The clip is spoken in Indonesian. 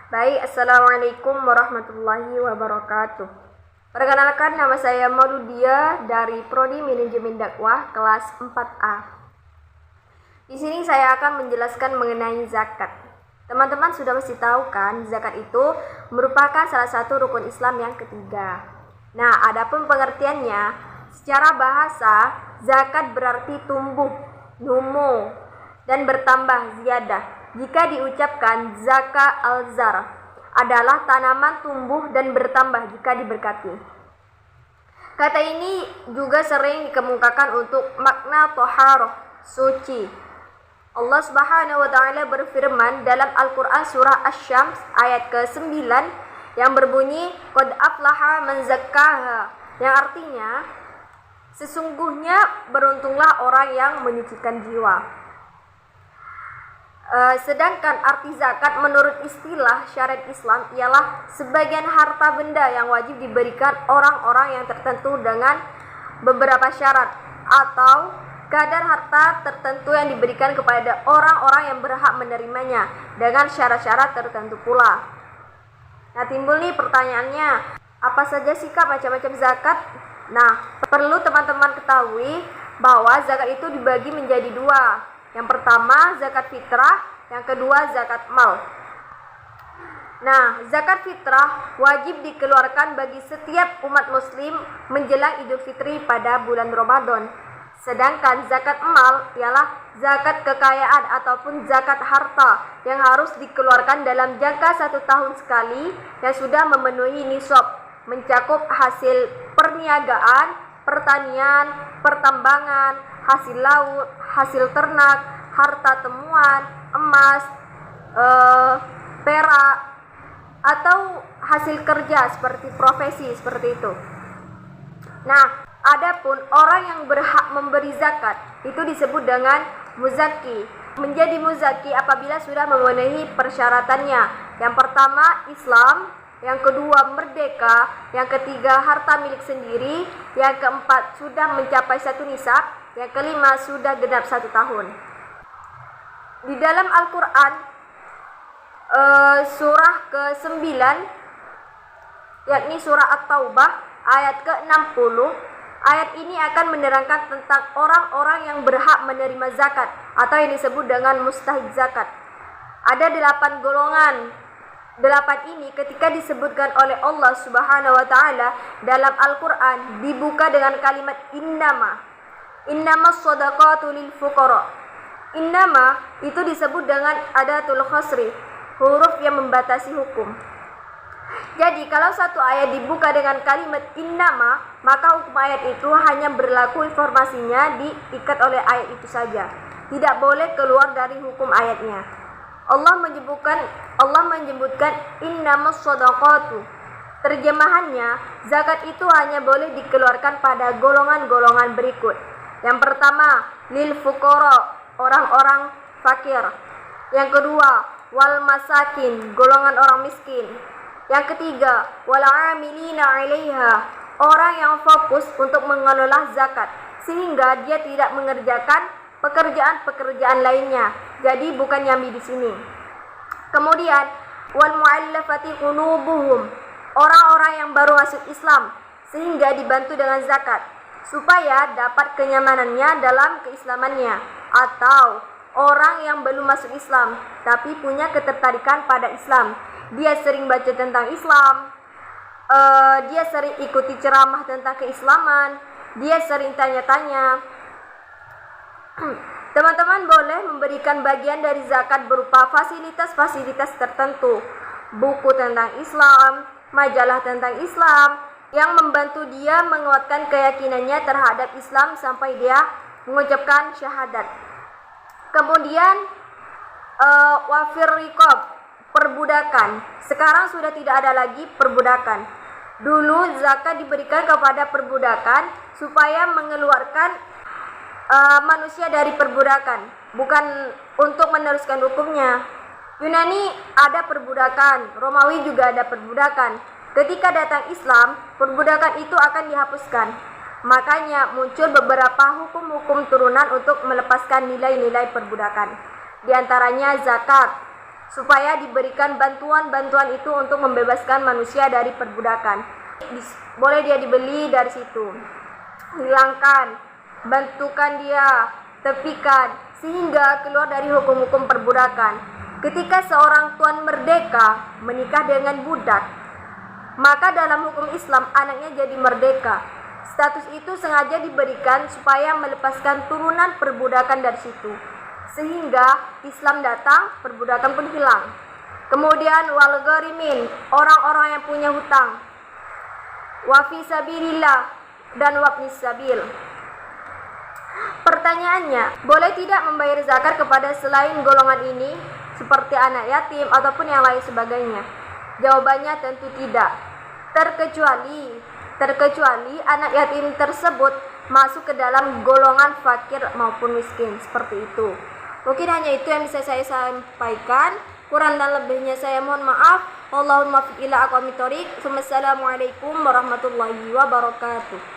Baik, Assalamualaikum warahmatullahi wabarakatuh. Perkenalkan, nama saya Mauludia dari Prodi Manajemen Dakwah kelas 4A. Di sini saya akan menjelaskan mengenai zakat. Teman-teman sudah mesti tahu kan, zakat itu merupakan salah satu rukun Islam yang ketiga. Nah, adapun pengertiannya, secara bahasa, zakat berarti tumbuh, numu, dan bertambah ziyadah. Jika diucapkan zaka al-zar adalah tanaman tumbuh dan bertambah jika diberkati. Kata ini juga sering dikemukakan untuk makna toharoh, suci. Allah Subhanahu wa taala berfirman dalam Al-Qur'an surah Asy-Syams ayat ke-9 yang berbunyi qad aflaha man zakkaha, yang artinya sesungguhnya beruntunglah orang yang menyucikan jiwa. Sedangkan arti zakat menurut istilah syariat Islam ialah sebagian harta benda yang wajib diberikan orang-orang yang tertentu dengan beberapa syarat, atau kadar harta tertentu yang diberikan kepada orang-orang yang berhak menerimanya dengan syarat-syarat tertentu pula. Nah, timbul nih pertanyaannya, apa saja sih Kak macam-macam zakat? Nah, perlu teman-teman ketahui bahwa zakat itu dibagi menjadi dua. Yang pertama zakat fitrah, yang kedua zakat mal. Nah, zakat fitrah wajib dikeluarkan bagi setiap umat muslim menjelang Idul Fitri pada bulan Ramadan. Sedangkan zakat mal ialah zakat kekayaan ataupun zakat harta yang harus dikeluarkan dalam jangka 1 tahun sekali yang sudah memenuhi nisab, mencakup hasil perniagaan, pertanian, pertambangan, hasil laut, hasil ternak, harta temuan, emas, perak, atau hasil kerja seperti profesi seperti itu. Nah, adapun orang yang berhak memberi zakat itu disebut dengan muzaki. Menjadi muzaki apabila sudah memenuhi persyaratannya. Yang pertama Islam, yang kedua merdeka, yang ketiga harta milik sendiri, yang keempat sudah mencapai 1 nisab, yang kelima sudah genap 1 tahun. Di dalam Al-Quran surah ke-9, yakni surah At-Taubah ayat ke-60, ayat ini akan menerangkan tentang orang-orang yang berhak menerima zakat atau yang disebut dengan mustahik zakat. Ada 8 golongan. 8 ini ketika disebutkan oleh Allah Subhanahu wa taala dalam Al-Quran dibuka dengan kalimat innama. Innama shadaqatu lil fuqara. Innama itu disebut dengan adatul khasri, huruf yang membatasi hukum. Jadi kalau satu ayat dibuka dengan kalimat innama, maka hukum ayat itu hanya berlaku, informasinya diikat oleh ayat itu saja, tidak boleh keluar dari hukum ayatnya. Allah menyebutkan innamas shadaqatu. Terjemahannya, zakat itu hanya boleh dikeluarkan pada golongan-golongan berikut. Yang pertama, lil fuqara, orang-orang fakir. Yang kedua, wal masakin, golongan orang miskin. Yang ketiga, wal amilina 'alaiha, orang yang fokus untuk mengelola zakat sehingga dia tidak mengerjakan pekerjaan-pekerjaan lainnya. Jadi bukan nyambi di sini. Kemudian wal mu'allafati qulubuhum, orang-orang yang baru masuk Islam sehingga dibantu dengan zakat supaya dapat kenyamanannya dalam keislamannya, atau orang yang belum masuk Islam tapi punya ketertarikan pada Islam. Dia sering baca tentang Islam, dia sering ikuti ceramah tentang keislaman, dia sering tanya-tanya. Teman-teman boleh memberikan bagian dari zakat berupa fasilitas-fasilitas tertentu, buku tentang Islam, majalah tentang Islam, yang membantu dia menguatkan keyakinannya terhadap Islam sampai dia mengucapkan syahadat. Kemudian wafir riqab, perbudakan. Sekarang sudah tidak ada lagi perbudakan. Dulu zakat diberikan kepada perbudakan supaya mengeluarkan manusia dari perbudakan, bukan untuk meneruskan hukumnya. Yunani ada perbudakan, Romawi juga ada perbudakan. Ketika datang Islam, perbudakan itu akan dihapuskan. Makanya muncul beberapa hukum-hukum turunan untuk melepaskan nilai-nilai perbudakan. Di antaranya zakat. supaya diberikan bantuan-bantuan itu untuk membebaskan manusia dari perbudakan. Boleh dia dibeli dari situ. Hilangkan, bantukan dia, tepikan, sehingga keluar dari hukum-hukum perbudakan. Ketika seorang tuan merdeka menikah dengan budak, maka dalam hukum Islam anaknya jadi merdeka. Status itu sengaja diberikan supaya melepaskan turunan perbudakan dari situ. Sehingga Islam datang, perbudakan pun hilang. Kemudian wal gharimin, orang-orang yang punya hutang. Wa fi sabilillah dan wabnis sabil. Pertanyaannya, boleh tidak membayar zakat kepada selain golongan ini seperti anak yatim ataupun yang lain sebagainya? Jawabannya tentu tidak. Terkecuali anak yatim tersebut masuk ke dalam golongan fakir maupun miskin, seperti itu. Mungkin hanya itu yang bisa saya sampaikan. Kurang dan lebihnya saya mohon maaf. Allahumma fi'ila aqwamit thoriq. Wassalamualaikum warahmatullahi wabarakatuh.